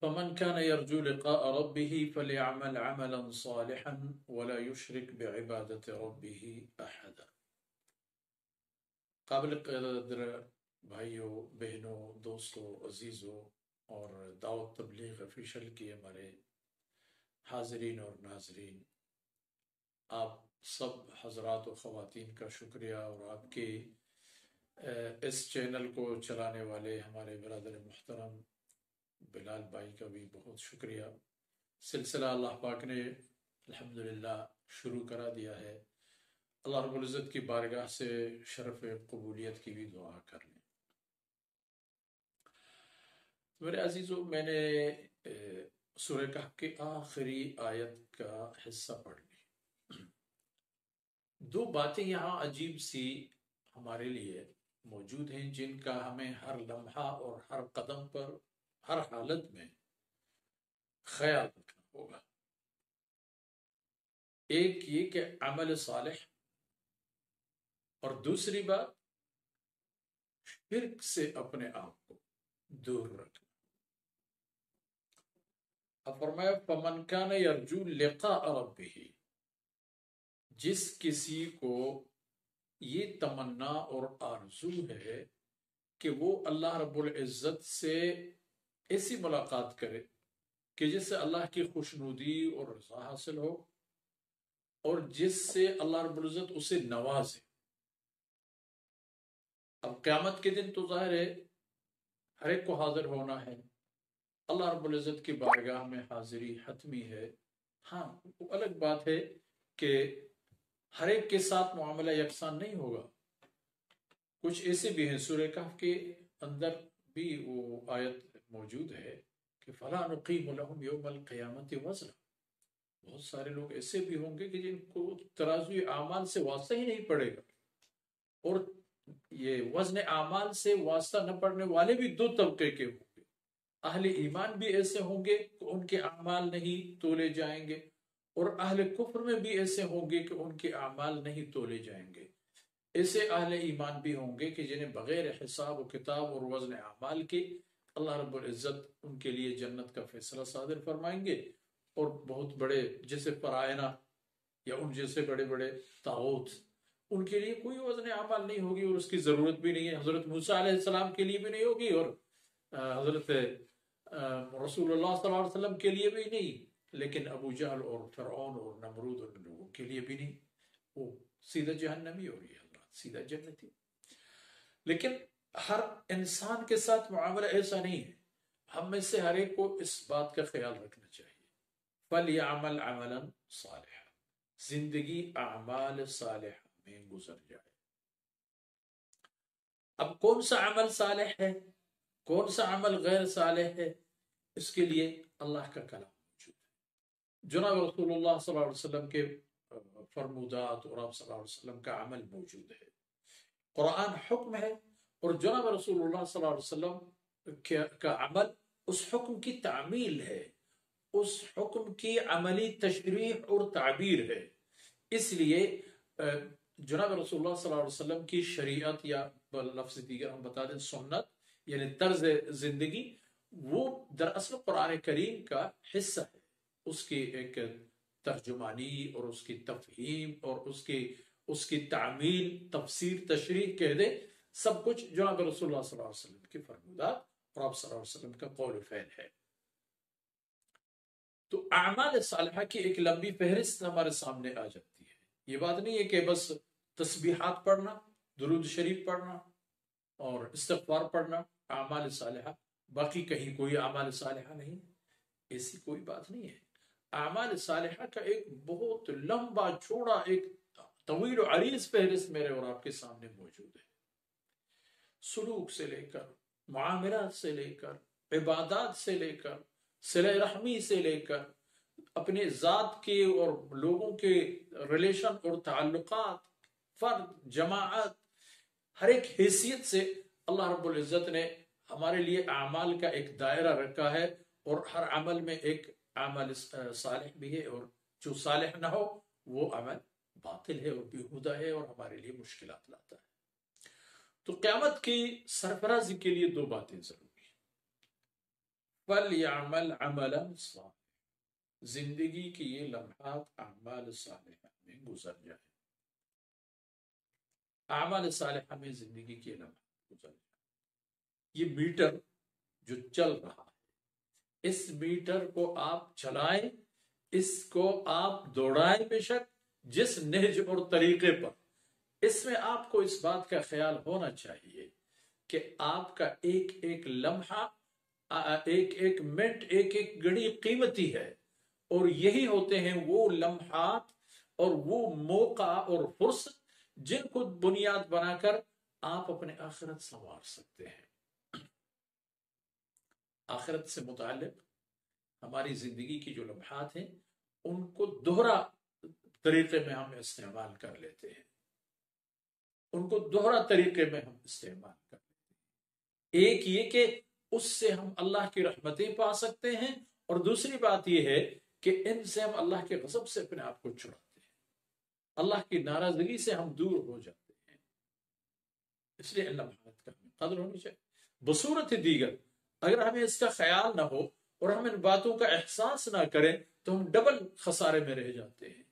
فمن كان يرجو لقاء ربه فليعمل عملا صالحا ولا يشرك بعبادة ربه أحدا۔ قابل قدر بھائیوں، بہنوں، دوستوں، عزیزوں اور دعوت تبلیغ افیشل کی ہمارے حاضرین اور ناظرین، آپ سب حضرات و خواتین کا شکریہ، اور آپ کے اس چینل کو چلانے والے ہمارے برادر محترم بلال بھائی کا بھی بہت شکریہ۔ سلسلہ اللہ پاک نے الحمدللہ شروع کرا دیا ہے، اللہ رب العزت کی بارگاہ سے شرف قبولیت کی بھی دعا کر لیں۔ میرے عزیزوں، میں نے سورہ کہف کی آخری آیت کا حصہ پڑھ لی۔ دو باتیں یہاں عجیب سی ہمارے لیے موجود ہیں جن کا ہمیں ہر لمحہ اور ہر قدم پر ہر حالت میں خیال رکھنا ہوگا۔ ایک یہ کہ عمل صالح، اور دوسری بات شرک سے اپنے آپ کو دور رکھنا۔ اب فرمایا فَمَنْ كَانَ يَرْجُو لِقَاءَ رَبِّهِ، جس کسی کو یہ تمنا اور آرزو ہے کہ وہ اللہ رب العزت سے ایسی ملاقات کرے کہ جس سے اللہ کی خوشنودی اور رضا حاصل ہو، اور جس سے اللہ رب العزت اسے نوازے۔ اب قیامت کے دن تو ظاہر ہے ہر ایک کو حاضر ہونا ہے، اللہ رب العزت کی بارگاہ میں حاضری حتمی ہے۔ ہاں، وہ الگ بات ہے کہ ہر ایک کے ساتھ معاملہ یکساں نہیں ہوگا۔ کچھ ایسے بھی ہیں، سورہ کہف کے اندر بھی وہ آیت موجود ہے کہ فَلَا نُقِيمُ لَهُمْ يَوْمَ الْقِيَامَةِ وَزْنًا۔ بہت سارے لوگ ایسے بھی ہوں گے کہ جن کو ترازوی اعمال سے واسطہ ہی نہیں پڑے گا، اور یہ وزن اعمال سے واسطہ نہ پڑنے والے بھی دو طبقے کے ہوں گے۔ اہل ایمان بھی ایسے ہوں گے کہ ان کے اعمال نہیں تولے جائیں گے، اور اہل کفر میں بھی ایسے ہوں گے کہ ان کے اعمال نہیں تولے جائیں گے۔ ایسے اہل ایمان بھی ہوں گے کہ جنہیں بغیر حساب و کتاب اور وزن اعمال کے اللہ رب العزت ان کے لیے جنت کا فیصلہ صادر فرمائیں گے، اور بہت بڑے جیسے فرائض یا ان جیسے بڑے بڑے طاغوت، ان کے لیے کوئی وزن اعمال نہیں ہوگی، اور اس کی ضرورت بھی نہیں ہے۔ حضرت موسیٰ علیہ السلام کے لیے بھی نہیں ہوگی، اور حضرت رسول اللہ صلی اللہ علیہ وسلم کے لیے بھی نہیں، لیکن ابو جہل اور فرعون اور نمرود اور لوگوں کے لیے بھی نہیں۔ وہ سیدھا جہنمی اور یہ اللہ سیدھا جنتی۔ لیکن ہر انسان کے ساتھ معاملہ ایسا نہیں ہے۔ ہم میں سے ہر ایک کو اس بات کا خیال رکھنا چاہیے، فَلْيَعْمَلْ عَمَلًا صَالِحًا، زندگی اعمال صالحہ میں گزر جائے۔ اب کون سا عمل صالح ہے، کون سا عمل غیر صالح ہے، اس کے لیے اللہ کا کلام موجود ہے، جناب رسول اللہ صلی اللہ علیہ وسلم کے فرمودات اور آپ صلی اللہ علیہ وسلم کا عمل موجود ہے۔ قرآن حکم ہے، اور جناب رسول اللہ صلی اللہ علیہ وسلم کا عمل اس حکم کی تعمیل ہے، اس حکم کی عملی تشریح اور تعبیر ہے۔ اس لیے جناب رسول اللہ صلی اللہ علیہ وسلم کی شریعت، یا لفظ دیگر ہم بتا دیں سنت، یعنی طرز زندگی، وہ دراصل قرآن کریم کا حصہ ہے۔ اس کی ایک ترجمانی اور اس کی تفہیم اور اس کی تعمیل، تفسیر، تشریح کہہ دیں، سب کچھ جناب رسول اللہ صلی اللہ علیہ وسلم کی فرمودات اور آپ صلی اللہ علیہ وسلم کا قول و فعل ہے۔ تو اعمال صالحہ کی ایک لمبی فہرست ہمارے سامنے آ جاتی ہے۔ یہ بات نہیں ہے کہ بس تسبیحات پڑھنا، درود شریف پڑھنا اور استغفار پڑھنا اعمال صالحہ، باقی کہیں کوئی اعمال صالحہ نہیں، ایسی کوئی بات نہیں ہے۔ اعمال صالحہ کا ایک بہت لمبا چوڑا، ایک طویل و عریض فہرست میرے اور آپ کے سامنے موجود ہے۔ سلوک سے لے کر، معاملات سے لے کر، عبادات سے لے کر، صلہ رحمی سے لے کر، اپنے ذات کے اور لوگوں کے ریلیشن اور تعلقات، فرد، جماعت، ہر ایک حیثیت سے اللہ رب العزت نے ہمارے لیے اعمال کا ایک دائرہ رکھا ہے، اور ہر عمل میں ایک عمل صالح بھی ہے، اور جو صالح نہ ہو وہ عمل باطل ہے اور بیہودہ ہے اور ہمارے لیے مشکلات لاتا ہے۔ تو قیامت کی سرفرازی کے لیے دو باتیں ضروری ہیں۔ فَلْيَعْمَلْ عَمَلًا صَالِحًا، زندگی کی یہ لمحات اعمال صالحہ میں گزر جائے، اعمال صالحہ میں زندگی کی یہ لمحات گزر جائے۔ یہ میٹر جو چل رہا ہے، اس میٹر کو آپ چلائیں، اس کو آپ دوڑائیں بے شک جس نہج اور طریقے پر، اس میں آپ کو اس بات کا خیال ہونا چاہیے کہ آپ کا ایک ایک لمحہ، ایک ایک منٹ، ایک ایک گھڑی قیمتی ہے، اور یہی ہوتے ہیں وہ لمحات اور وہ موقع اور فرصت جن کو بنیاد بنا کر آپ اپنے آخرت سنوار سکتے ہیں۔ آخرت سے متعلق ہماری زندگی کی جو لمحات ہیں ان کو دوہرا طریقے میں ہم استعمال کر لیتے ہیں، ان کو دوہرا طریقے میں ہم استعمال کر لیتے ہیں۔ ایک یہ کہ اس سے ہم اللہ کی رحمتیں پا سکتے ہیں، اور دوسری بات یہ ہے کہ ان سے ہم اللہ کے غضب سے اپنے آپ کو چھڑاتے ہیں، اللہ کی ناراضگی سے ہم دور ہو جاتے ہیں۔ اس لیے ان لمحات کا ہمیں قدر ہونی چاہیے۔ بصورت دیگر اگر ہمیں اس کا خیال نہ ہو اور ہم ان باتوں کا احساس نہ کریں تو ہم ڈبل خسارے میں رہ جاتے ہیں۔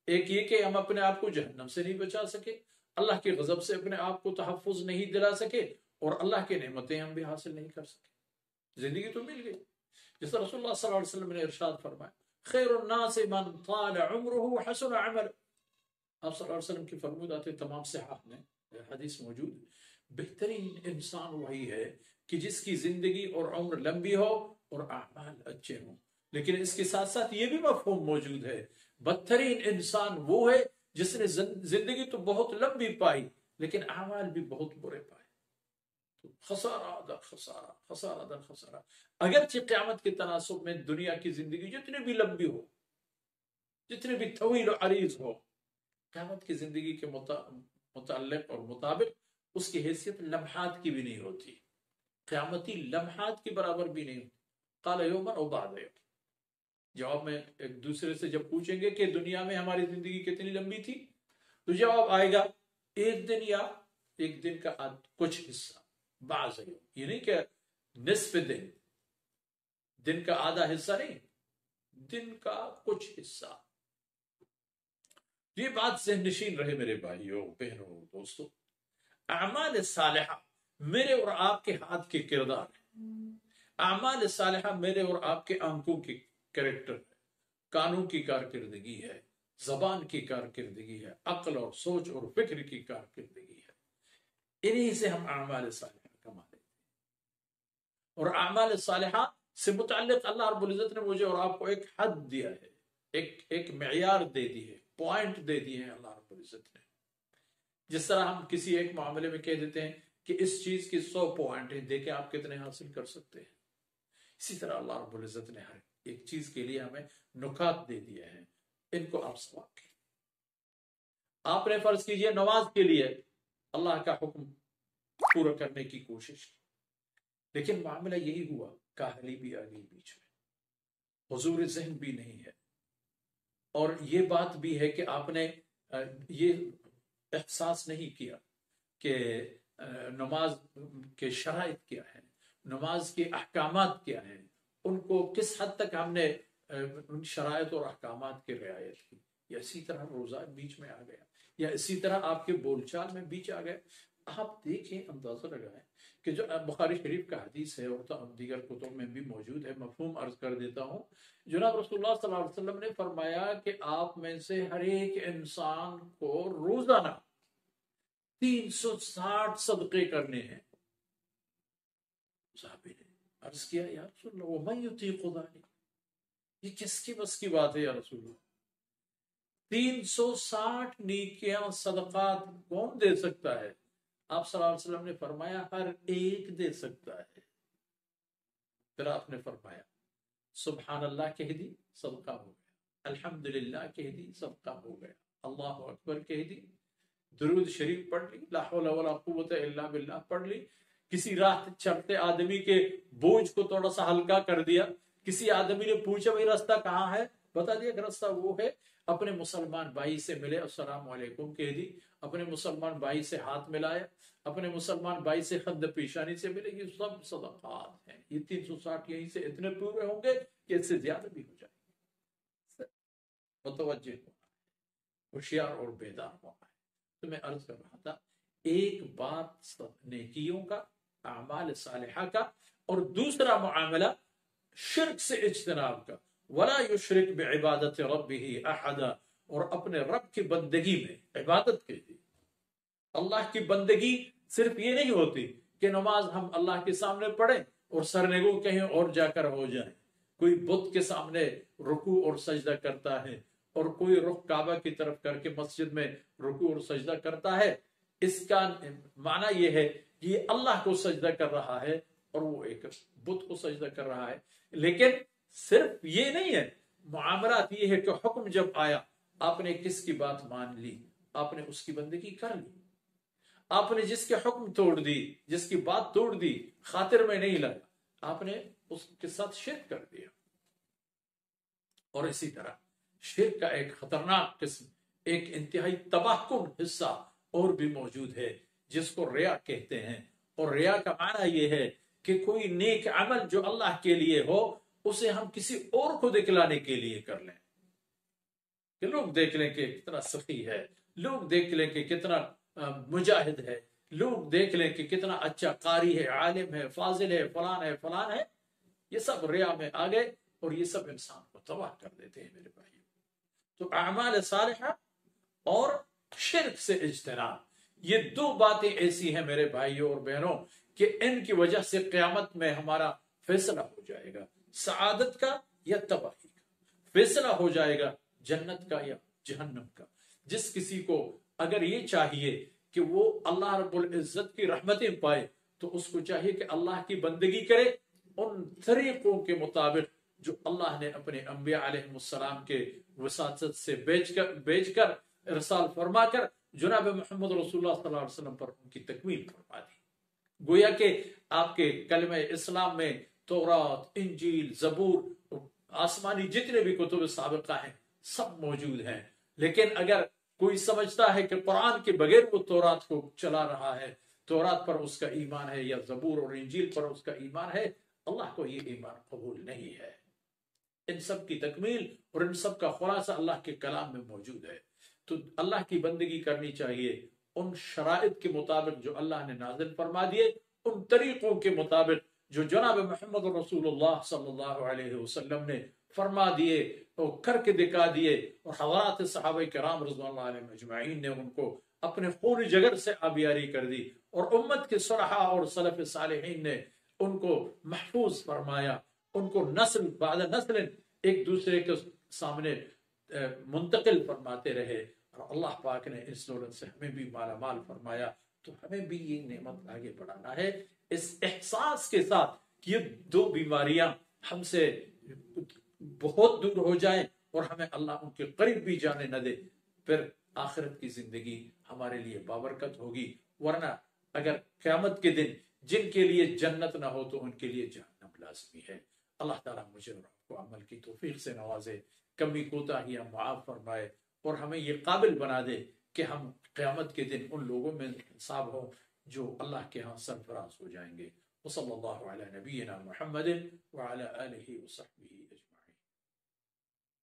ایک یہ کہ ہم اپنے آپ کو جہنم سے نہیں بچا سکے، اللہ کے غضب سے اپنے آپ کو تحفظ نہیں دلا سکے، اور اللہ کی نعمتیں ہم بھی حاصل نہیں کر سکے۔ زندگی تو مل گئی، جس طرح رسول اللہ صلی اللہ علیہ وسلم نے ارشاد فرمایا، خیر الناس من طال عمره حسن عمل۔ آپ صلی اللہ علیہ وسلم کی فرمودات تمام صحاح میں حدیث موجود ہے، بہترین انسان وہی ہے کہ جس کی زندگی اور عمر لمبی ہو اور اعمال اچھے ہوں۔ لیکن اس کے ساتھ ساتھ یہ بھی مفہوم موجود ہے، بدترین انسان وہ ہے جس نے زندگی تو بہت لمبی پائی لیکن اعمال بھی بہت برے پائے۔ تو خسارہ در خسارہ، خسارہ در خسارہ۔ اگرچہ قیامت کے تناسب میں دنیا کی زندگی جتنی بھی لمبی ہو، جتنی بھی طویل و عریض ہو، قیامت کی زندگی کے متعلق اور مطابق اس کی حیثیت لمحات کی بھی نہیں ہوتی، قیامتی لمحات کی برابر بھی نہیں ہوتی۔ قال یوما او بعد یوم، جواب میں ایک دوسرے سے جب پوچھیں گے کہ دنیا میں ہماری زندگی کتنی لمبی تھی، تو جواب آئے گا ایک دن یا ایک دن کا کچھ حصہ، بعض یوم، یہ نہیں کہ نصف دن، دن کا آدھا حصہ نہیں، دن کا کچھ حصہ۔ یہ بات ذہن نشین رہے میرے بھائیوں، بہنوں، دوستوں، اعمال صالحہ میرے اور آپ کے ہاتھ کے کردار ہیں، اعمال صالحہ میرے اور آپ کے آنکھوں کی کریکٹر ہے، کانوں کی کارکردگی ہے، زبان کی کارکردگی ہے، عقل اور سوچ اور فکر کی کارکردگی ہے۔ انہی سے ہم اعمال صالحہ کما لیتے ہیں، اور اعمال صالحہ سے متعلق اللہ رب العزت نے مجھے اور آپ کو ایک حد دیا ہے، ایک معیار دے دی ہے، پوائنٹ دے دیے ہیں اللہ رب العزت نے۔ جس طرح ہم کسی ایک معاملے میں کہہ دیتے ہیں کہ اس چیز کی 100 پوائنٹ ہیں، دیکھیں آپ کتنے حاصل کر سکتے ہیں، اسی طرح اللہ رب العزت نے ہر ایک چیز کے لیے ہمیں نکات دے دیے ہیں، ان کو آپ سمجھ کے آپ نے فرض کیجئے نماز کے لیے اللہ کا حکم پورا کرنے کی کوشش کی، لیکن معاملہ یہی ہوا، کاہلی بھی آ گئی بیچ میں، حضور ذہن بھی نہیں ہے، اور یہ بات بھی ہے کہ آپ نے یہ احساس نہیں کیا کہ نماز کے شرائط کیا ہیں، نماز کے احکامات کیا ہیں، ان کو کس حد تک ہم نے ان شرائط اور احکامات کی رعایت کی، یا اسی طرح روزہ بیچ میں آ گیا، یا اسی طرح آپ کے بول چال میں بیچ آ گئے۔ آپ دیکھیں، اندازہ لگائیں کہ جو بخاری شریف کا حدیث ہے اور دیگر کتب میں بھی موجود ہے، مفہوم عرض کر دیتا ہوں۔ جناب رسول اللہ صلی اللہ علیہ وسلم نے فرمایا کہ آپ میں سے ہر ایک انسان کو روزانہ 360 صدقے کرنے ہیں۔ صحابی نے عرض کیا، یا رسول اللہ ومن یطیق ذلک، یہ کس کی بس کی بات ہے یا رسول اللہ؟ 360 نیکیاں صدقات کون دے سکتا ہے؟ آپ صلی اللہ علیہ وسلم نے فرمایا ہر ایک دے سکتا ہے۔ پھر آپ نے فرمایا سبحان اللہ کہہ دی، صدقہ ہو گیا، الحمدللہ کہہ دی، صدقہ ہو گیا، اللہ اکبر کہہ دی، درود شریف پڑھ لی، لا حول ولا قوت الا باللہ پڑھ لی، کسی راہ چلتے آدمی کے بوجھ کو تھوڑا سا ہلکا کر دیا، کسی آدمی نے پوچھا بھائی راستہ کہاں ہے، بتا دیا کہ راستہ وہ ہے، اپنے مسلمان بھائی سے ملے، السلام علیکم کہہ دی، اپنے مسلمان بھائی سے ہاتھ ملایا، اپنے مسلمان بھائی سے خد پیشانی سے ملے، یہ سب صدقات ہیں۔ یہ 360 یہیں سے اتنے پورے ہوں گے کہ اس سے زیادہ بھی ہو جائیں گے۔ متوجہ ہونا ہے، ہوشیار اور بیدار ہونا ہے۔ تو میں عرض کر رہا تھا، ایک بات نیکیوں کا، اعمال صالحہ کا، اور دوسرا معاملہ شرک سے اجتناب کا۔ وَلَا يُشْرِكْ بِعِبَادَةِ رَبِّهِ أَحَدًا، اور اپنے رب کی بندگی میں، عبادت کے لیے، اللہ کی بندگی صرف یہ نہیں ہوتی کہ نماز ہم اللہ کے سامنے پڑھیں اور سرنگوں کہیں اور جا کر ہو جائیں۔ کوئی بت کے سامنے رکوع اور سجدہ کرتا ہے، اور کوئی رخ کعبہ کی طرف کر کے مسجد میں رکوع اور سجدہ کرتا ہے، اس کا معنی یہ ہے کہ یہ اللہ کو سجدہ کر رہا ہے اور وہ ایک بت کو سجدہ کر رہا ہے۔ لیکن صرف یہ نہیں ہے، معاملات یہ ہے کہ حکم جب آیا، آپ نے کس کی بات مان لی، آپ نے اس کی بندگی کر لی۔ آپ نے جس کے حکم توڑ دی، جس کی بات توڑ دی، خاطر میں نہیں لگا، آپ نے اس کے ساتھ شرک کر دیا۔ اور اسی طرح شرک کا ایک خطرناک قسم، ایک انتہائی تباہ کن حصہ اور بھی موجود ہے، جس کو ریا کہتے ہیں۔ اور ریا کا معنی یہ ہے کہ کوئی نیک عمل جو اللہ کے لیے ہو، اسے ہم کسی اور کو دکھلانے کے لیے کر لیں، کہ لوگ دیکھ لیں کہ کتنا سخی ہے، لوگ دیکھ لیں کہ کتنا مجاہد ہے، لوگ دیکھ لیں کہ کتنا اچھا قاری ہے، عالم ہے، فاضل ہے، فلان ہے، فلان ہے۔ یہ سب ریا میں آ گئے اور یہ سب انسان کو تباہ کر دیتے ہیں میرے بھائیوں۔ تو اعمال صالحہ اور شرک سے اجتناب، یہ دو باتیں ایسی ہیں میرے بھائیوں اور بہنوں کہ ان کی وجہ سے قیامت میں ہمارا فیصلہ ہو جائے گا، سعادت کا یا تباہی کا فیصلہ ہو جائے گا، جنت کا یا جہنم کا۔ جس کسی کو اگر یہ چاہیے کہ وہ اللہ رب العزت کی رحمتیں پائے، تو اس کو چاہیے کہ اللہ کی بندگی کرے ان طریقوں کے مطابق جو اللہ نے اپنے انبیاء علیہ السلام کے وساطت سے بیچ کر ارسال فرما کر جناب محمد رسول اللہ صلی اللہ علیہ وسلم پر ان کی تکمیل فرما دی۔ گویا کہ آپ کے کلمہ اسلام میں تورات، انجیل، زبور، آسمانی جتنے بھی کتب سابقہ ہیں سب موجود ہیں۔ لیکن اگر کوئی سمجھتا ہے کہ قرآن کے بغیر وہ تورات کو چلا رہا ہے، تورات پر اس کا ایمان ہے یا زبور اور انجیل پر اس کا ایمان ہے، اللہ کو یہ ایمان قبول نہیں ہے۔ ان سب کی تکمیل اور ان سب کا خلاصہ اللہ کے کلام میں موجود ہے۔ تو اللہ کی بندگی کرنی چاہیے ان شرائط کے مطابق جو اللہ نے نازل فرما دیے، ان طریقوں کے مطابق جو جناب محمد رسول اللہ صلی اللہ علیہ وسلم نے فرما دیے اور کر کے دکھا دیے، اور حضرات صحابہ کرام رضوان اللہ علیہم اجمعین نے ان کو اپنے خون جگر سے آبیاری کر دی، اور امت کے صلحاء اور سلف صالحین نے ان کو محفوظ فرمایا، ان کو نسل بعد نسل ایک دوسرے کے سامنے منتقل فرماتے رہے، اور اللہ پاک نے اس دولت سے ہمیں بھی مالا مال فرمایا۔ تو ہمیں بھی یہ نعمت آگے بڑھانا ہے اس احساس کے ساتھ کہ یہ دو بیماریاں ہم سے بہت دور ہو جائیں اور ہمیں اللہ ان کے قریب بھی جانے نہ دے، پھر آخرت کی زندگی ہمارے لیے بابرکت ہوگی۔ ورنہ اگر قیامت کے دن جن کے لیے جنت نہ ہو تو ان کے لیے جہنم لازمی ہے۔ اللہ تعالیٰ مجھے اور آپ کو عمل کی توفیق سے نوازے، کمی کوتاہیاں معاف فرمائے، اور ہمیں یہ قابل بنا دے کہ ہم قیامت کے دن ان لوگوں میں حساب ہوں جو اللہ کے ہاں سرفراز ہو جائیں گے۔ وصلی اللہ علی نبینا محمد وعلی آلہ وصحبہ